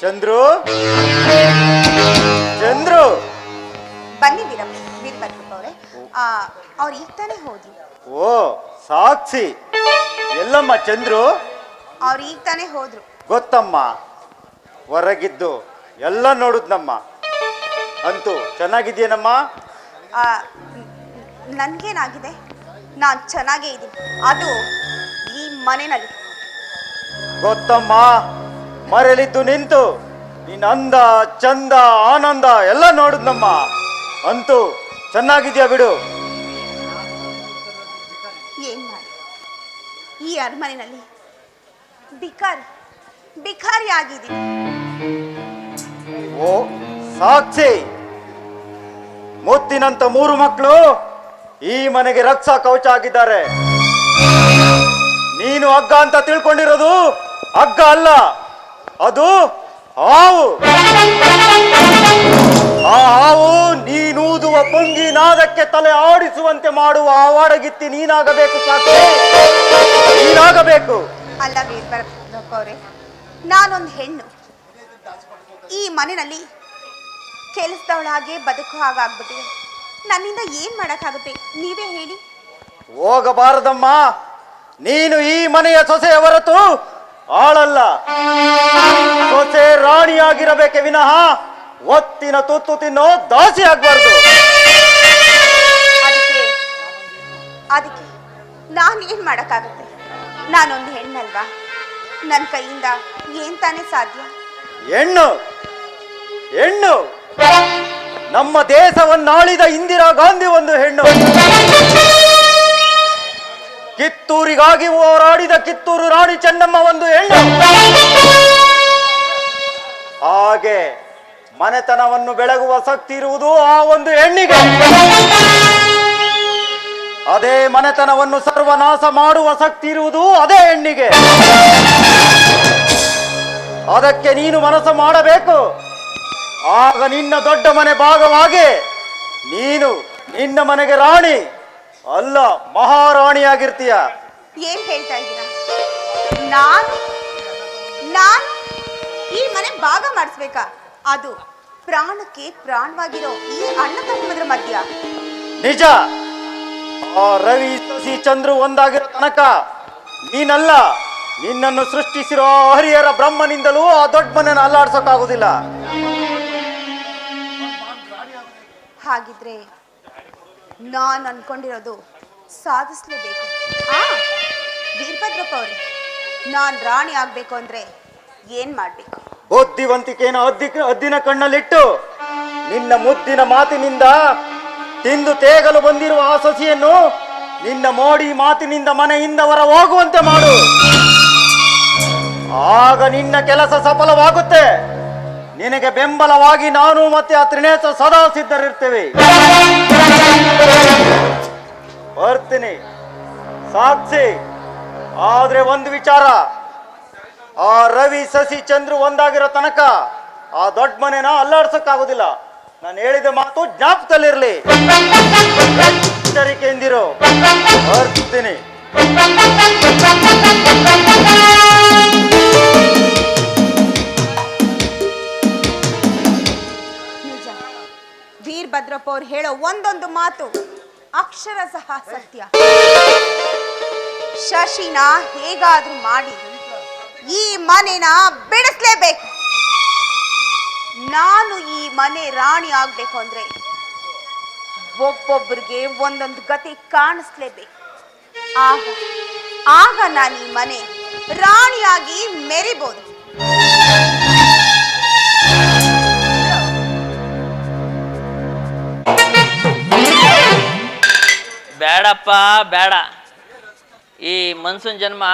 ಚಂದ್ರು ಚಂದ್ರು ಬನ್ನಿ ವೀರಭದ್ರಪ್ಪ ಅವರೇ. ಅವ್ರು ಈಗ ತಾನೇ ಹೋದ್ರು. ಓ ಸಾಕ್ಷಿ, ಎಲ್ಲಮ್ಮ ಚಂದ್ರು? ಅವ್ರು ಈಗ ತಾನೇ ಹೋದ್ರು. ಗೊತ್ತಮ್ಮ, ಹೊರಗಿದ್ದು ಎಲ್ಲ ನೋಡುದ್ನಮ್ಮ. ಅಂತೂ ಚೆನ್ನಾಗಿದ್ಯೇನಮ್ಮ? ನನ್ಗೇನಾಗಿದೆ, ನಾನು ಚೆನ್ನಾಗೇ ಇದ್ದೀನಿ. ಅದು ಈ ಮನೆಯಲ್ಲಿ. ಗೊತ್ತಮ್ಮ, ಮರೆಯಲಿದ್ದು ನಿಂತು ನಿನ್ನ ಅಂದ ಚಂದ ಆನಂದ ಎಲ್ಲ ನೋಡುದ್ನಮ್ಮ. ಅಂತೂ ಚೆನ್ನಾಗಿದ್ಯಾ ಬಿಡು. ಏನ್ ಮಾಡಿ ಈ ಅರಮನೆಯಲ್ಲಿ ಬಿಕಾರಿ ಆಗಿದ್ದೀನಿ. ಓ ಸಾಕ್ಷಿ, ಮುತ್ತಿನಂತ 3 ಮಕ್ಕಳು ಈ ಮನೆಗೆ ರಕ್ಷಾ ಕವಚ ಆಗಿದ್ದಾರೆ. ನೀನು ಹಗ್ಗ ಅಂತ ತಿಳ್ಕೊಂಡಿರೋದು ಹಗ್ಗ ಅಲ್ಲ, ಅದು ಹಾವು. ಆ ಹಾವು ನೀನೂದುವ ಪೊಂಗಿ ನಾದಕ್ಕೆ ತಲೆ ಆಡಿಸುವಂತೆ ಮಾಡುವ ಆವಾಡಗಿತ್ತಿ ನೀನಾಗಬೇಕು ಸಾಕು, ನೀನಾಗಬೇಕು. ಅಲ್ಲ ವೀರಭದ್ರಪ್ಪ ಅವರೇ, ನಾನೊಂದು ಹೆಣ್ಣು. ಈ ಮನೆಯಲ್ಲಿ ಕೆಲಸದವಳಾಗೆ ಬದುಕು ಹಾಗಾಗ್ಬಿಟ್ಟಿದೆ. ನನ್ನಿಂದ ಏನ್ ಮಾಡಕ್ಕಾಗುತ್ತೆ, ನೀವೇ ಹೇಳಿ. ಹೋಗಬಾರದಮ್ಮ, ನೀನು ಈ ಮನೆಯ ಸೊಸೆಯ ಹೊರತು ಆಳಲ್ಲ. ಸೊಸೆ ರಾಣಿಯಾಗಿರಬೇಕೆ ವಿನಃ ಒತ್ತಿನ ತುತ್ತು ತಿನ್ನೋ ದಾಸಿ ಆಗ್ಬಾರ್ದು. ಅದಕ್ಕೆ ನಾನೇನ್ ಮಾಡಕ್ಕಾಗುತ್ತೆ? ನಾನೊಂದು ಹೆಣ್ಣಲ್ವಾ? ನನ್ನ ಕೈಯಿಂದ ಏನ್ ತಾನೇ ಸಾಧ್ಯ? ಹೆಣ್ಣು ಹೆಣ್ಣು ನಮ್ಮ ದೇಶವನ್ನಾಳಿದ ಇಂದಿರಾ ಗಾಂಧಿ ಒಂದು ಹೆಣ್ಣು. ಕಿತ್ತೂರಿಗಾಗಿ ಹೋರಾಡಿದ ಕಿತ್ತೂರು ರಾಣಿ ಚೆನ್ನಮ್ಮ ಒಂದು ಹೆಣ್ಣು. ಹಾಗೆ ಮನೆತನವನ್ನು ಬೆಳಗುವ ಶಕ್ತಿ ಇರುವುದು ಆ ಒಂದು ಹೆಣ್ಣಿಗೆ. ಅದೇ ಮನೆತನವನ್ನು ಸರ್ವನಾಶ ಮಾಡುವ ಶಕ್ತಿ ಇರುವುದು ಅದೇ ಹೆಣ್ಣಿಗೆ. ಅದಕ್ಕೆ ನೀನು ಮನಸ್ಸು ಮಾಡಬೇಕು. ಆಗ ನಿನ್ನ ದೊಡ್ಡ ಮನೆ ಭಾಗವಾಗಿ ನೀನು ನಿನ್ನ ಮನೆಗೆ ರಾಣಿ ಅಲ್ಲ, ಮಹಾರಾಣಿಯಾಗಿರ್ತೀಯ. ಏನ್ ಹೇಳ್ತಾ ಇದ್ದೀರಾ? ನಾನು ಈ ಮನೆ ಭಾಗ ಮಾಡಿಸ್ಬೇಕಾ? ಅದು ಪ್ರಾಣಕ್ಕೆ ಪ್ರಾಣವಾಗಿರೋ ಈ ಅಣ್ಣ ತಮ್ಮದ್ರ ಮಧ್ಯ. ನಿಜ. ಆ ರವಿ ಶಶಿ ಚಂದ್ರು ಒಂದಾಗಿರೋ ತನಕ ನೀನಲ್ಲ, ನಿನ್ನನ್ನು ಸೃಷ್ಟಿಸಿರೋ ಹರಿಹರ ಬ್ರಹ್ಮನಿಂದಲೂ ಆ ದೊಡ್ಡ ಮನೆಯನ್ನು ಅಲ್ಲಾಡ್ಸೋಕ್ಕಾಗುದಿಲ್ಲ. ಹಾಗಿದ್ರೆ ನಾನು ಅನ್ಕೊಂಡಿರೋದು ಸಾಧಿಸ್ಲೇಬೇಕು. ವೀರಭದ್ರಪ್ಪ ಅವರೇ, ನಾನು ರಾಣಿ ಆಗ್ಬೇಕು ಅಂದ್ರೆ ಏನ್ ಮಾಡ್ಬೇಕು? ಬುದ್ಧಿವಂತಿಕೆಯನ್ನು ಹದ್ದಿನ ಕಣ್ಣಲ್ಲಿಟ್ಟು ನಿನ್ನ ಮುದ್ದಿನ ಮಾತಿನಿಂದ ತಿಂದು ತೇಗಲು ಬಂದಿರುವ ಆ ಸಸಿಯನ್ನು ನಿನ್ನ ಮೋಡಿ ಮಾತಿನಿಂದ ಮನೆಯಿಂದ ಹೊರ ಹೋಗುವಂತೆ ಮಾಡು. ಆಗ ನಿನ್ನ ಕೆಲಸ ಸಫಲವಾಗುತ್ತೆ. ನಿನಗೆ ಬೆಂಬಲವಾಗಿ ನಾನು ಮತ್ತೆ ಆ ತ್ರಿನೇತ್ರ ಸದಾ ಸಿದ್ಧರಿರ್ತೇವೆ. ಬರ್ತೀನಿ ಸಾಕ್ಷಿ. ಆದ್ರೆ ಒಂದು ವಿಚಾರ, ಆ ರವಿ ಶಶಿ ಚಂದ್ರು ಒಂದಾಗಿರೋ ತನಕ ಆ ದೊಡ್ಡ ಮನೆನ ಅಲ್ಲಾಡ್ಸಕ್ಕಾಗೋದಿಲ್ಲ. ನಾನು ಹೇಳಿದ ಮಾತು ಜ್ಞಾಪಕದಲ್ಲಿರ್ಲಿ, ಎಚ್ಚರಿಕೆಯಿಂದಿರು. ಬರ್ತೀನಿ. ನಿಜ, ವೀರಭದ್ರಪ್ಪ ಅವ್ರು ಹೇಳೋ ಒಂದೊಂದು ಮಾತು ಅಕ್ಷರ ಸಹ ಸತ್ಯ. ಶಶಿನ ಹೇಗಾದ್ರೂ ಮಾಡಿ ಈ ಮನೆನ ಬಿಡಿಸ್ಲೇಬೇಕು. ನಾನು ಈ ಮನೆ ರಾಣಿ ಆಗ್ಬೇಕು ಅಂದ್ರೆ ಒಬ್ಬೊಬ್ಬರಿಗೆ ಒಂದೊಂದು ಗತಿ ಕಾಣಿಸ್ಲೇಬೇಕು. ಆಗ ನಾನು ಈ ಮನೆ ರಾಣಿಯಾಗಿ ಮೆರಿಬೋದು. ಬೇಡಪ್ಪ ಬೇಡ. ಈ ಮನ್ಸೂನ್ ಜನ್ಮ